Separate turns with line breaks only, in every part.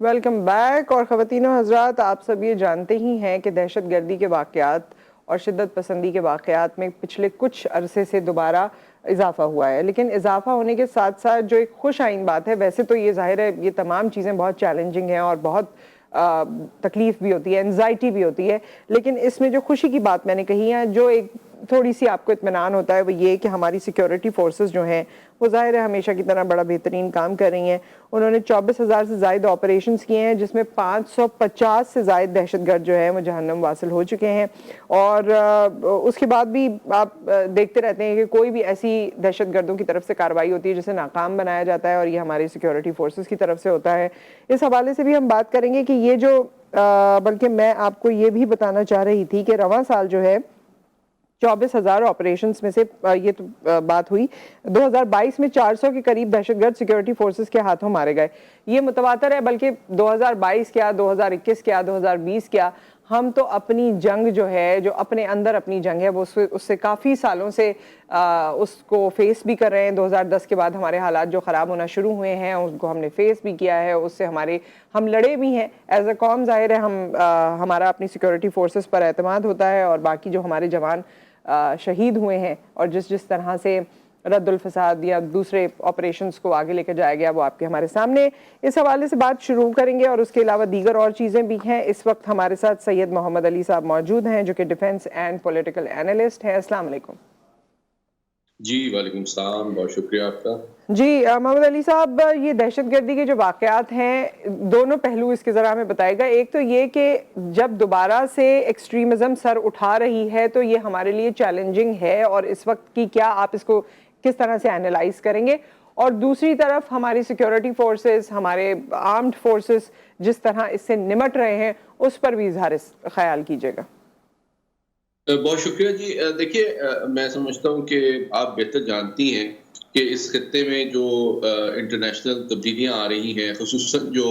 Welcome back. اور خواتین و حضرات، آپ سب یہ جانتے ہی ہیں کہ دہشت گردی کے واقعات اور شدت پسندی کے واقعات میں پچھلے کچھ عرصے سے دوبارہ اضافہ ہوا ہے. لیکن اضافہ ہونے کے ساتھ ساتھ جو ایک خوش آئند بات ہے، ویسے تو یہ ظاہر ہے یہ تمام چیزیں بہت چیلنجنگ ہیں اور بہت تکلیف بھی ہوتی ہے، انزائٹی بھی ہوتی ہے، لیکن اس میں جو خوشی کی بات میں نے کہی ہے، جو ایک تھوڑی سی آپ کو اطمینان ہوتا ہے، وہ یہ کہ ہماری سیکیورٹی فورسز جو ہیں وہ ظاہر ہے ہمیشہ کی طرح بڑا بہترین کام کر رہی ہیں. انہوں نے 24,000 سے زائد آپریشنز کیے ہیں، جس میں 550 سے زائد دہشت گرد جو ہیں وہ جہنم واصل ہو چکے ہیں. اور اس کے بعد بھی آپ دیکھتے رہتے ہیں کہ کوئی بھی ایسی دہشت گردوں کی طرف سے کارروائی ہوتی ہے جسے ناکام بنایا جاتا ہے، اور یہ ہماری سیکیورٹی فورسز کی طرف سے ہوتا ہے. اس حوالے سے بھی ہم بات کریں گے کہ یہ جو بلکہ میں آپ کو یہ بھی بتانا چاہ رہی تھی کہ رواں سال جو ہے 24,000 آپریشنز میں سے یہ تو بات ہوئی، 2022 میں 400 کے قریب دہشت گرد سیکیورٹی فورسز کے ہاتھوں مارے گئے. یہ متواتر ہے، بلکہ 2022 کیا، 2021 کیا، 2020 کیا، ہم تو اپنی جنگ جو ہے، جو اپنے اندر اپنی جنگ ہے، وہ اس سے کافی سالوں سے اس کو فیس بھی کر رہے ہیں. 2010 کے بعد ہمارے حالات جو خراب ہونا شروع ہوئے ہیں اس کو ہم نے فیس بھی کیا ہے، اس سے ہم لڑے بھی ہیں ایز اے قوم. ظاہر ہے ہمارا اپنی سیکیورٹی فورسز پر اعتماد ہوتا ہے، اور باقی جو ہمارے جوان شہید ہوئے ہیں اور جس طرح سے رد الفساد یا دوسرے آپریشنز کو آگے لے کے جایا گیا، وہ آپ کے ہمارے سامنے. اس حوالے سے بات شروع کریں گے، اور اس کے علاوہ دیگر اور چیزیں بھی ہیں. اس وقت ہمارے ساتھ سید محمد علی صاحب موجود ہیں، جو کہ ڈیفنس اینڈ پولیٹیکل اینالسٹ ہیں. السلام علیکم.
جی وعلیکم السلام، بہت شکریہ آپ کا.
جی محمد علی صاحب، یہ دہشت گردی کے جو واقعات ہیں، دونوں پہلو اس کے ذرا ہمیں بتائے گا. ایک تو یہ کہ جب دوبارہ سے ایکسٹریمزم سر اٹھا رہی ہے تو یہ ہمارے لیے چیلنجنگ ہے، اور اس وقت کی کیا آپ اس کو کس طرح سے اینالائز کریں گے؟ اور دوسری طرف ہماری سیکیورٹی فورسز، ہمارے آرمڈ فورسز جس طرح اس سے نمٹ رہے ہیں، اس پر بھی اظہار خیال کیجیے گا.
بہت شکریہ. جی دیکھیے، میں سمجھتا ہوں کہ آپ بہتر جانتی ہیں کہ اس خطے میں جو انٹرنیشنل تبدیلیاں آ رہی ہیں، خصوصاً جو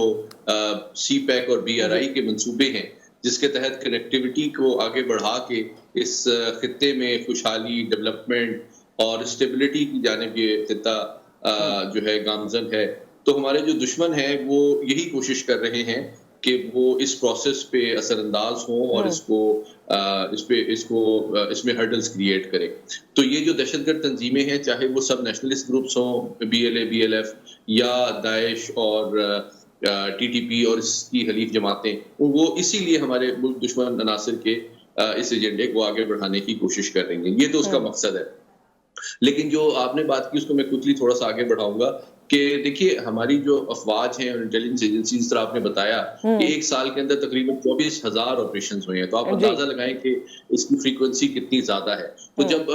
سی پیک اور بی آر آئی کے منصوبے ہیں، جس کے تحت کنیکٹیوٹی کو آگے بڑھا کے اس خطے میں خوشحالی، ڈیولپمنٹ اور اسٹیبلٹی کی جانب یہ خطہ جو ہے گامزن ہے. تو ہمارے جو دشمن ہیں وہ یہی کوشش کر رہے ہیں کہ وہ اس پروسیس پہ اثر انداز ہوں اور اس میں ہرڈلز کریٹ کرے. تو یہ جو دہشت گرد تنظیمیں ہیں، چاہے وہ سب نیشنلسٹ گروپس ہوں، B L A, B L F, یا داعش اور ٹی ٹی پی اور اس کی حلیف جماعتیں، وہ اسی لیے ہمارے ملک دشمن عناصر کے اس ایجنڈے کو آگے بڑھانے کی کوشش کر رہی ہیں. یہ تو اس کا مقصد ہے. لیکن جو آپ نے بات کی اس کو میں کوئکلی تھوڑا سا آگے بڑھاؤں گا کہ دیکھیے، ہماری جو افواج ہیں اور انٹیلیجنس ایجنسیز، جس طرح آپ نے بتایا کہ ایک سال کے اندر تقریباً 24,000 آپریشنز ہوئے ہیں، تو آپ اندازہ لگائیں کہ اس کی فریکوینسی کتنی زیادہ ہے. تو جب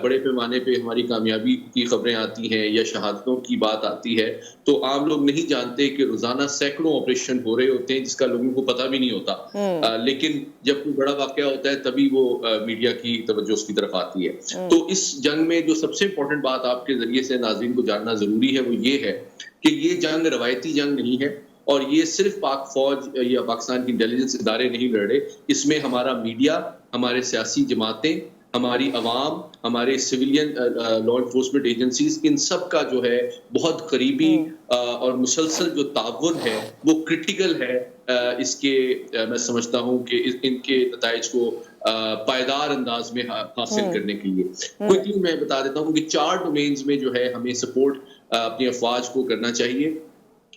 بڑے پیمانے پہ ہماری کامیابی کی خبریں آتی ہیں یا شہادتوں کی بات آتی ہے، تو عام لوگ نہیں جانتے کہ روزانہ سینکڑوں آپریشن ہو رہے ہوتے ہیں جس کا لوگوں کو پتہ بھی نہیں ہوتا. لیکن جب کوئی بڑا واقعہ ہوتا ہے تبھی وہ میڈیا کی توجہ اس کی طرف آتی ہے. تو اس جنگ میں جو سب سے امپورٹنٹ بات آپ کے ذریعے سے ناظرین کو جاننا ضروری ہے وہ یہ ہے کہ یہ جنگ روایتی جنگ نہیں ہے، اور یہ صرف پاک فوج یا پاکستان کی انٹیلیجنس ادارے نہیں لڑ رہے. اس میں ہمارا میڈیا، ہمارے سیاسی جماعتیں، ہماری عوام، ہمارے سویلین لا انفورسمنٹ ایجنسیز، ان سب کا جو ہے بہت قریبی اور مسلسل جو تعاون ہے وہ کرٹیکل ہے اس کے. میں سمجھتا ہوں کہ ان کے نتائج کو پائیدار انداز میں حاصل کرنے کے لیے کوئکلی میں بتا دیتا ہوں کہ 4 ڈومینز میں جو ہے ہمیں سپورٹ اپنی افواج کو کرنا چاہیے.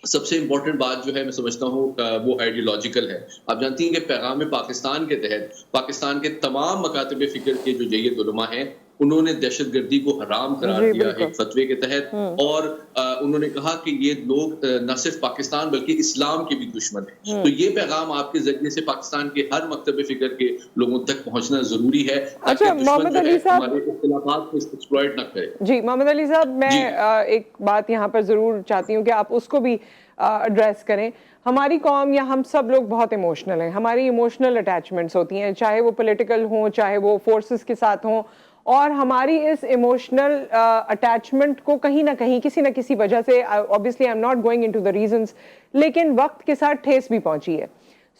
سب سے امپورٹنٹ بات جو ہے میں سمجھتا ہوں وہ آئیڈیولوجیکل ہے. آپ جانتی ہیں کہ پیغام پاکستان کے تحت پاکستان کے تمام مکاتب فکر کے جو جید علماء ہیں، انہوں نے دہشت گردی کو حرام قرار دیا ایک فتوے کے تحت، اور انہوں نے کہا کہ یہ لوگ نہ صرف پاکستان بلکہ اسلام کے بھی دشمن ہیں. تو یہ پیغام آپ کے ذریعے سے پاکستان کے ہر مکتب فکر کے لوگوں تک پہنچنا ضروری ہے تاکہ دشمن جو ہے ہمارے اختلافات کو ایکسپلوئٹ نہ کرے.
جی محمد علی صاحب، میں ایک بات یہاں پر ضرور چاہتی ہوں کہ آپ اس کو بھی ایڈریس کریں. ہماری قوم یا ہم سب لوگ بہت ایموشنل ہیں، ہماری ایموشنل اٹیچمنٹس ہوتی ہیں، چاہے وہ پولیٹیکل ہوں، چاہے وہ فورسز کے ساتھ ہوں، اور ہماری اس ایموشنل اٹیچمنٹ کو کہیں نہ کہیں کسی نہ کسی وجہ سے، obviously I'm not going into the reasons، لیکن وقت کے ساتھ ٹھیس بھی پہنچی ہے.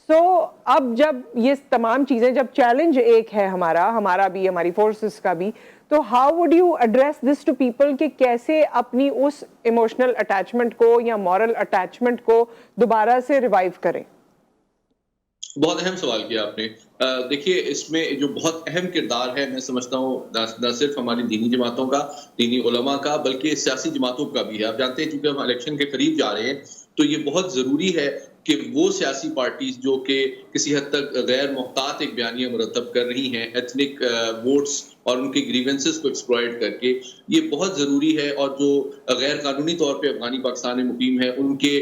سو اب جب یہ تمام چیزیں، جب چیلنج ایک ہے ہمارا بھی، ہماری فورسز کا بھی، تو how would you address this to people کہ کیسے اپنی اس ایموشنل اٹیچمنٹ کو یا مورل اٹیچمنٹ کو دوبارہ سے ریوائیو کریں؟
بہت اہم سوال کیا آپ نے. دیکھیے اس میں جو بہت اہم کردار ہے، میں سمجھتا ہوں نہ صرف ہماری دینی جماعتوں کا، دینی علماء کا، بلکہ سیاسی جماعتوں کا بھی ہے. آپ جانتے ہیں چونکہ ہم الیکشن کے قریب جا رہے ہیں تو یہ بہت ضروری ہے کہ وہ سیاسی پارٹیز جو کہ کسی حد تک غیر محتاط ایک بیانیہ مرتب کر رہی ہیں ایتھنک ووٹس اور ان کے گریونسز کو ایکسپلائٹ کر کے، یہ بہت ضروری ہے. اور جو غیر قانونی طور پہ افغانی پاکستان میں مقیم ہیں ان کے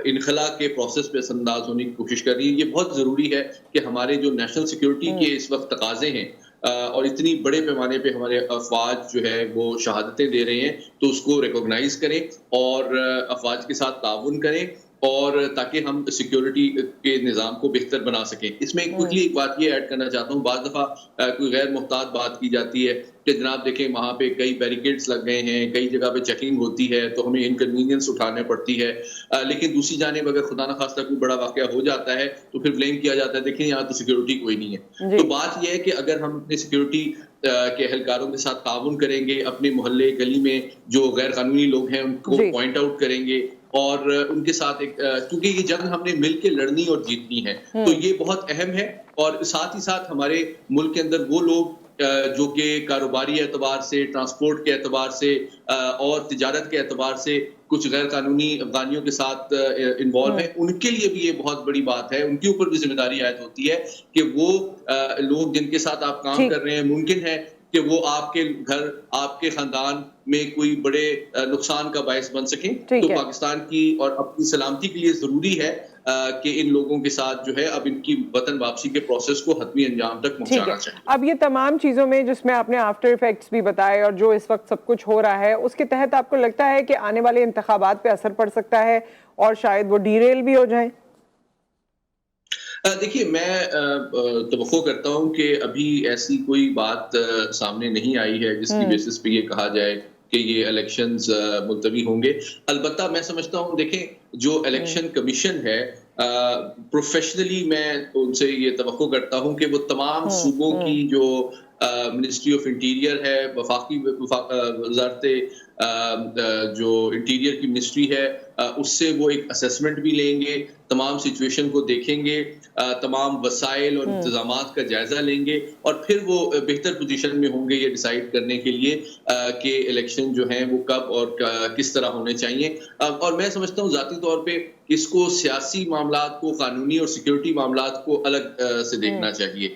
انخلا کے پروسیس پہ اثر انداز ہونے کی کوشش کر رہی ہے. یہ بہت ضروری ہے کہ ہمارے جو نیشنل سیکیورٹی کے اس وقت تقاضے ہیں اور اتنی بڑے پیمانے پہ ہمارے افواج جو ہے وہ شہادتیں دے رہے ہیں تو اس کو ریکوگنائز کریں اور افواج کے ساتھ تعاون کریں، اور تاکہ ہم سیکیورٹی کے نظام کو بہتر بنا سکیں. اس میں کوئکلی ایک بات یہ ایڈ کرنا چاہتا ہوں، بعض دفعہ کوئی غیر محتاط بات کی جاتی ہے کہ جناب دیکھیں وہاں پہ کئی بیریکیڈز لگ گئے ہیں، کئی جگہ پہ چیکنگ ہوتی ہے تو ہمیں انکنوینئنس اٹھانے پڑتی ہے. لیکن دوسری جانب اگر خدا نخواستہ کوئی بڑا واقعہ ہو جاتا ہے تو پھر بلیم کیا جاتا ہے دیکھیں یہاں تو سیکیورٹی کوئی نہیں ہے. تو بات یہ ہے کہ اگر ہم اپنے سیکیورٹی کے اہلکاروں کے ساتھ تعاون کریں گے، اپنے محلے گلی میں جو غیر قانونی لوگ ہیں ان کو پوائنٹ آؤٹ کریں گے اور ان کے ساتھ کیونکہ یہ جنگ ہم نے مل کے لڑنی اور جیتنی ہے تو یہ بہت اہم ہے. اور ساتھ ہی ساتھ ہمارے ملک کے اندر وہ لوگ جو کہ کاروباری اعتبار سے، ٹرانسپورٹ کے اعتبار سے اور تجارت کے اعتبار سے کچھ غیر قانونی افغانیوں کے ساتھ انوالو ہیں، ان کے لیے بھی یہ بہت بڑی بات ہے. ان کے اوپر بھی ذمہ داری عائد ہوتی ہے کہ وہ لوگ جن کے ساتھ آپ کام کر رہے ہیں ممکن ہے کہ وہ آپ کے گھر، آپ کے خاندان میں کوئی بڑے نقصان کا باعث بن سکیں. تو پاکستان کی اور اپنی سلامتی کے لیے ضروری ہے کہ ان لوگوں کے ساتھ جو ہے اب ان کی وطن واپسی کے پروسیس کو حتمی انجام تک پہنچانا چاہیے.
اب یہ تمام چیزوں میں جس میں آپ نے آفٹر ایفیکٹس بھی بتائے اور جو اس وقت سب کچھ ہو رہا ہے، اس کے تحت آپ کو لگتا ہے کہ آنے والے انتخابات پہ اثر پڑ سکتا ہے اور شاید وہ ڈیریل بھی ہو جائیں؟
دیکھیے میں توقع کرتا ہوں کہ ابھی ایسی کوئی بات سامنے نہیں آئی ہے جس کی بیسس پہ یہ کہا جائے کہ یہ الیکشنز ملتوی ہوں گے. البتہ میں سمجھتا ہوں دیکھیں جو الیکشن کمیشن ہے پروفیشنلی میں ان سے یہ توقع کرتا ہوں کہ وہ تمام صوبوں کی جو منسٹری آف انٹیریئر ہے، وفاقی وزارت جو انٹیریئر کی منسٹری ہے، اس سے وہ ایک اسیسمنٹ بھی لیں گے، تمام سچویشن کو دیکھیں گے، تمام وسائل اور انتظامات کا جائزہ لیں گے اور پھر وہ بہتر پوزیشن میں ہوں گے یہ ڈیسائیڈ کرنے کے لیے کہ الیکشن جو ہیں وہ کب اور کس طرح ہونے چاہیے. اور میں سمجھتا ہوں ذاتی طور پہ اس کو سیاسی معاملات کو، قانونی اور سیکیورٹی معاملات کو الگ سے دیکھنا چاہیے.